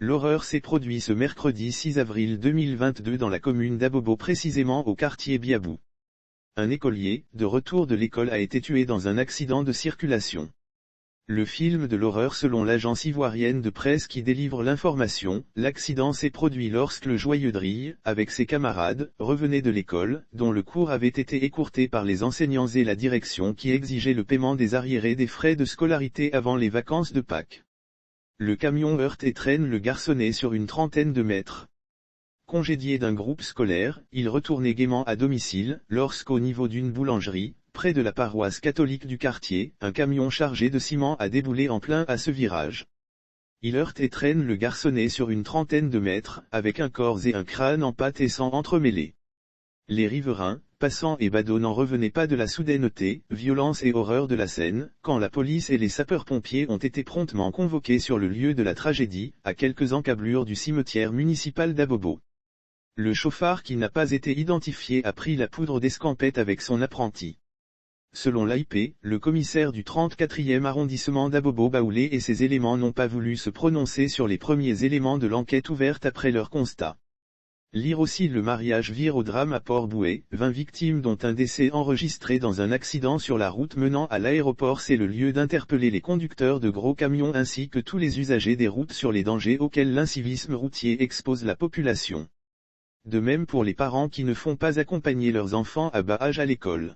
L'horreur s'est produite ce mercredi 6 avril 2022 dans la commune d'Abobo, précisément au quartier Biabou. Un écolier, de retour de l'école, a été tué dans un accident de circulation. Le film de l'horreur selon l'agence ivoirienne de presse qui délivre l'information, l'accident s'est produit lorsque le joyeux Drille, avec ses camarades, revenait de l'école, dont le cours avait été écourté par les enseignants et la direction qui exigeait le paiement des arriérés des frais de scolarité avant les vacances de Pâques. Le camion heurte et traîne le garçonnet sur une trentaine de mètres. Congédié d'un groupe scolaire, il retournait gaiement à domicile, lorsqu'au niveau d'une boulangerie, près de la paroisse catholique du quartier, un camion chargé de ciment a déboulé en plein à ce virage. Il heurte et traîne le garçonnet sur une trentaine de mètres, avec un corps et un crâne en pâte et sang entremêlés. Les riverains, passants et badauds n'en revenaient pas de la soudaineté, violence et horreur de la scène, quand la police et les sapeurs-pompiers ont été promptement convoqués sur le lieu de la tragédie, à quelques encablures du cimetière municipal d'Abobo. Le chauffard qui n'a pas été identifié a pris la poudre d'escampette avec son apprenti. Selon l'AIP, le commissaire du 34e arrondissement d'Abobo Baoulé et ses éléments n'ont pas voulu se prononcer sur les premiers éléments de l'enquête ouverte après leur constat. Lire aussi: le mariage vire au drame à Port-Bouët, 20 victimes dont un décès enregistré dans un accident sur la route menant à l'aéroport. C'est le lieu d'interpeller les conducteurs de gros camions ainsi que tous les usagers des routes sur les dangers auxquels l'incivisme routier expose la population. De même pour les parents qui ne font pas accompagner leurs enfants à bas âge à l'école.